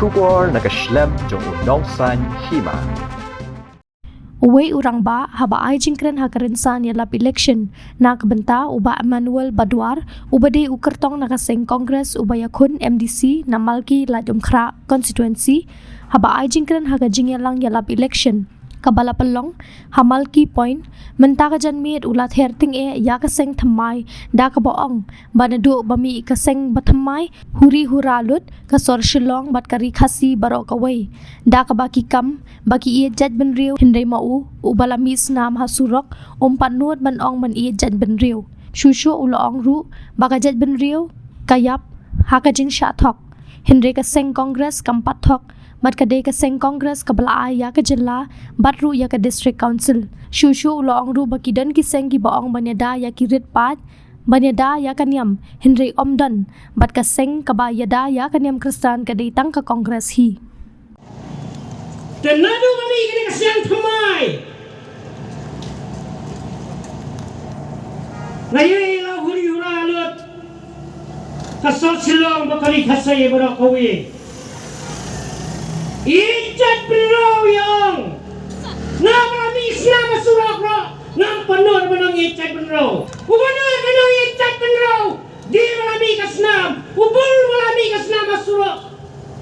Shubor nakaslem jong unongsan hima. Uwe urang ba haba ay jingkren hakarinsan yalap election na kabenta uba Emmanuel Badwar ubade ukertong nakaseng Kongres ubaya kun MDC na Malki Ladumkra constituency haba ay jingkren hakajingyalang yalap election kabala pelong hamalki point mentaka janmit ulat herting yakaseng thamai da kaboong banadu bami kaseng bathamai huri huralut kasor shilong bat kari khasi barok away da kabaki kam baki jaj benriu hindai mau ubala misnam hasurok panut banong man jaj benriu shushu ulong ru baka jaj benriu kayap hakajing shathok hindai kaseng Kongres kampat thok bat kadai kaseng Kongres kabala ya ka jilla batru ya ka district council shushu ulong ru bakidan kiseng ki baong banyada ya kirit pat banyada ya kanyam hindai omdan bat kaseng kabayada ya kanyam kristan kadai tang ka Kongres hi Tenado kami kini kasihan thamai. Ngayon lang huri huralut kasal silong bakali kasay barakawi. Ijat beraw yang namarami selama surak ro nam panor benang ijat beraw. Ubanor benang ijat beraw di marami kasnam ubul marami kasnam surak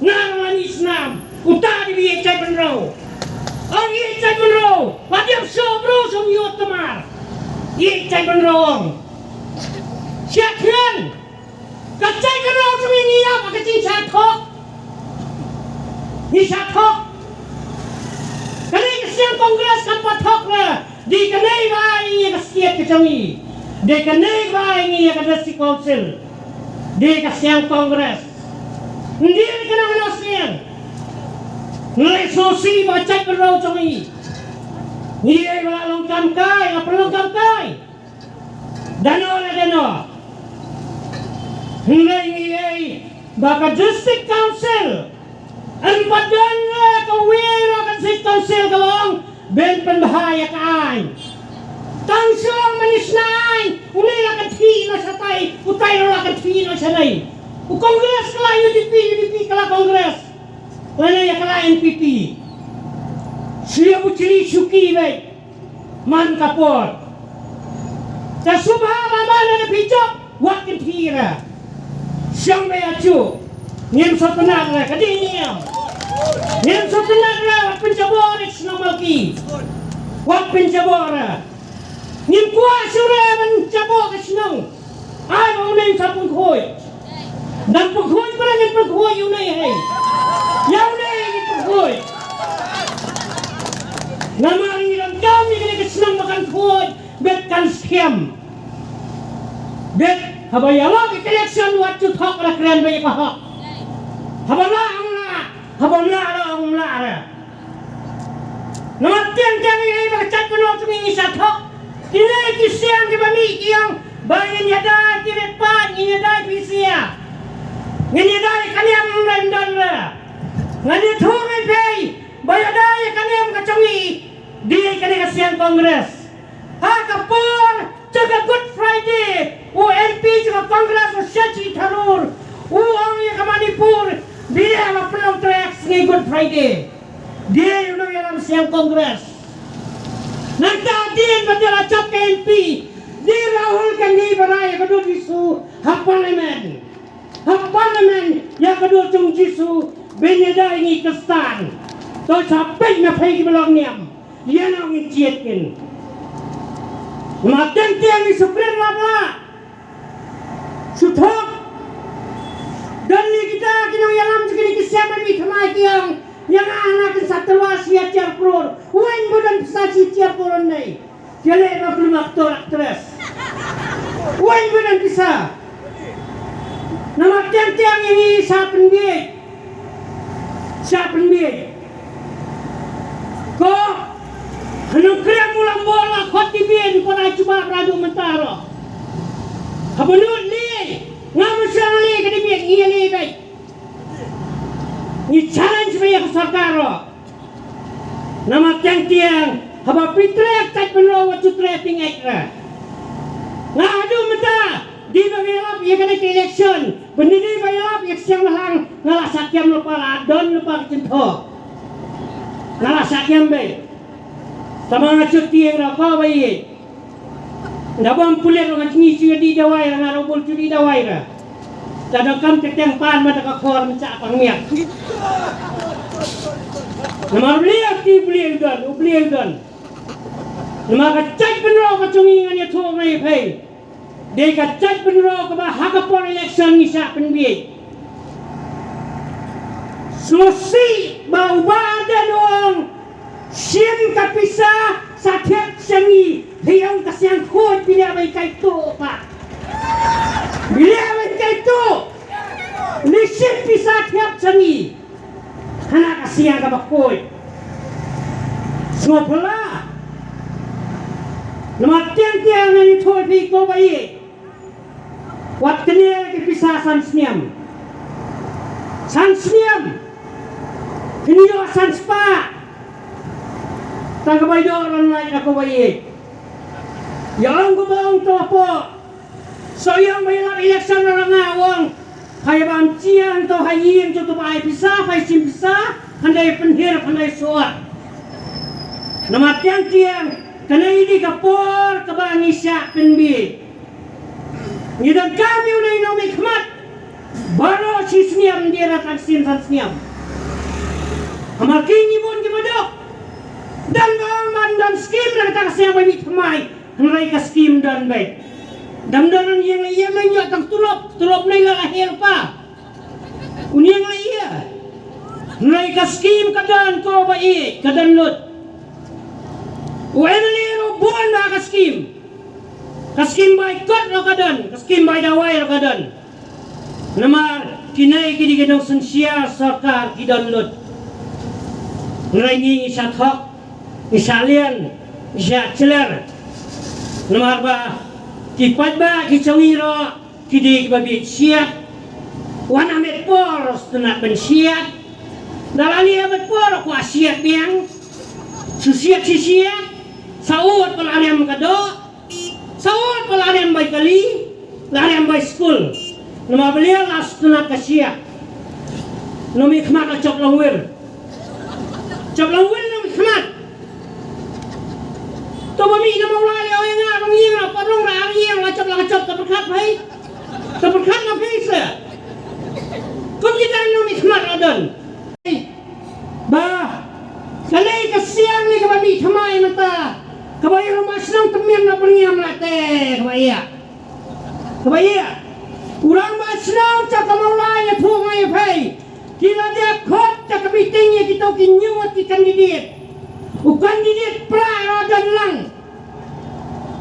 namarami isnam utari bi ijat beraw. Ang ijat beraw wadiam sobro som yot tamar. Ijat beraw. Siakran kacai beraw sumi niap kacing sathok. Ni sathok kani kasihan Kongres kan pathok la di kanai ba ini kasihan kecami di kanai ba ini ka district council di kasihan Kongres ndi kana manasian nilai sosi bacak berau cami ni ai bala longkam kai apa longkam kai dano le dano nilai ni ai baka district council ang padala kawira kan si council kawang ben penbahaya kain tangsong manisnay unay lakan tino sa tay utay lakan tino sa nay u Kongres kala UDP kala Kongres wala ya kala NPP siya bucili syuki bay man kapor sa subha mamala na pijok wakin tira siyang bay acu Niam sa tenag na kadi niam. Niam sa tenag na wak pencabor is namalki. Wak pencabor. Niam kuah sura pencabor is nang. Ay maunay sa paghoy. Dan paghoy para ng paghoy unay hay. Yaunay ng paghoy. Namaring ilang kami kini kesenang makan paghoy bet kan scam. Bet habayala ki election wat tu thok ra kren bay ka hok. Habala ang la. Namatian kami ay magchat penuh tumingin sa thok. Kinay kisiyang kibami kiyang bayan yada kiret pan inyaday pisiya. Nginyaday kaniyam rendan ra. Ngani thuray pay bayaday kaniyam kacungi di kaniyang kasiyang Kongres. Ha kapor jaga Good Friday. MP jaga Kongres o Shachi Tharur. Ang iya Manipur. Dia mapelong tracks ni Good Friday. Dia yung nangyayang siyang Kongres. Nagdadin ba nila chap KNP? Di Rahul Gandhi Baraya kadul jisu Parliament. Parliament ya kadul chung jisu benyada ini kestan. So sampai na pay belong niam. Yan ang ichietkin. Mateng tiang ni Supreme Labla. Suthok dan ni kita kinang yalam sekali kesiapan mi thamai kiang yang anak satwa sia tiar kror wen bodan saci tiar kror nei jale na belum aktor aktris wen bodan bisa nama tiang ini siapan biye ko hanung krem ulang bola khoti biye ko na cuba radu mentaro habunut ni ngamusang li kadi biak iya li baik. Ni challenge baik sarkar. Nama tiang haba pitrek tak penro watu tracking ekra. Ngadu mata di bagilap ia kena ke election. Pendiri bagilap ia siang malang ngalah sakiam lupa adon lupa kecentok. Ngalah sakiam be. Sama ngacut tiang raka bayi. Ndabang pulir orang ngisi di dawai ngarobol curi dawai ra. Dadakam teteng pan mata ka khor mencak pangmiak. Nama beliau dan. Nama kacai penro kacungingan ya tuh ngai pay. Dia kacai penro kaba hakapor election ngisa penbiay. Susi bau badan orang siang kapisa satiap sengi hiang kasiang kuat bila baik itu pak. Bila baik itu lisit bisa tiap sengi. Anak kasihan kabak kuat. Semua pula. Nama tiang-tiang yang itu kau baik. Wat kena kisah san seniam. Kini san spa. Tangga bayi orang lain aku baik. Yang aku bang tu apa? So yang bayar election orang awang. Hai bam cian to hai yin to bai bisa hai sim bisa handai penhir handai suat. Nama tiang-tiang kena ini kapor kebangi syak penbi. Ni dan kami udah inomi khmat. Baru sisniam dia datang siniam. Amal kini pun kibadok. Dan bangan dan skim dan kata siang bagi kemai. Henrai ke skim dan baik. Dam-daman yang ia menjak tang tulop nai lah lahir pa. Unyang lah ia. Henrai ke skim kadan ko baik kadan lut. Uenlero buan ba ke skim. Ke skim baik kot lo kadan, ke skim baik dawai lo kadan. Nama kinai kidi gedong sensia sarkar kidan lut. Henrai ni isathok, isalian, isacler. Nama ba kipat ba kicawiro kidi babi siap wana met poros tenat ben siap dalali met poro ku siap yang susiap saud pelarem kado saud pelarem baik kali larem baik school nama beliau las tenat kasiap nomi khmat cop langwir nomi khmat to bami nama ulai leo yang ngarong yang apa rong ra yang ngacap terperkat hai terperkat na pisa kau kita nomi khmat adan ba salai ke siang ni ke bami thamai mata kabaya rumah senang temian na pengiam late kabaya urang ba senang cak maulai ya thu ngai phai kila dia khot cak meeting ya kita kinyut ki kandidat kandidat pra adan lang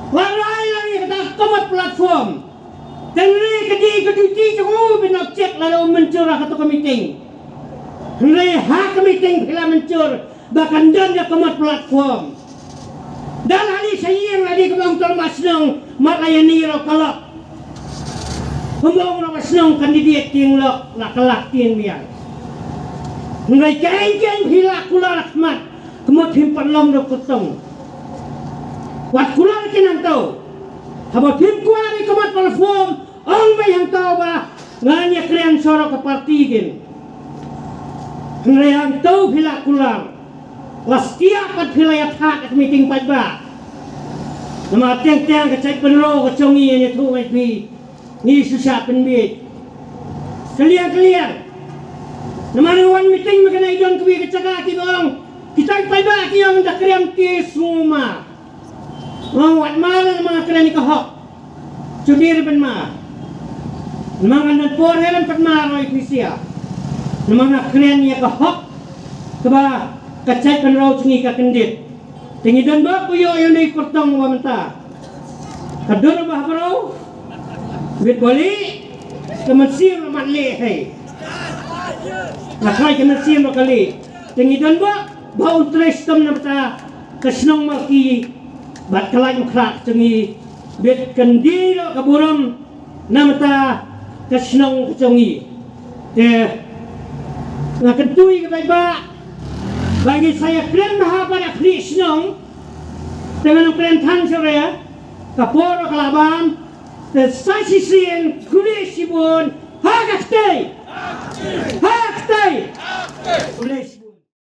warai lagi kata komat platform dan re kedi jauh benak cek lalu mencur atau meeting re hak meeting bila mencur bahkan dan dia komat platform dan hari saya yang lagi kebang termasnong makayani rokalak kebang termasnong kandidat tinglok lakalak tin biar re kain bila kula rahmat kemot himpan long do kutong wat kular kinang tau haba tim kuari komat platform ang bayang tau ba nganya krian soro ke parti gin ngayang tau bila kular las tiap at hilayat hak at meeting padba nama tiang-tiang kecai penro kecongi yang itu pi ni susah penbit kalian nama wan meeting mengenai idon kuwi kecaka ki bang kita padba ki yang dak kriam ti semua Wat malam mga kalian kahok Cudir ben ma Mga nagpor heran pat maroy pisya Mga kalian niya kahok Kaba kacay kan raw cungi ka kendit Tingidan ba puyo yun ay kurtong wamanta Kadura ba bro Bit bali Kamansir naman lihay Nakay kamansir na kali Tingidan ba Baon tres tam na bata Kasnong malki bat kalai mukrak cengi bet kendiro kaburam namata kasnong cengi ngakentui ke ba bagi saya kren maha pada krisnong dengan kren tan sore kaporo kalaban the Sasisian Kulishibun Hagastay! Hagastay! Kulishibun.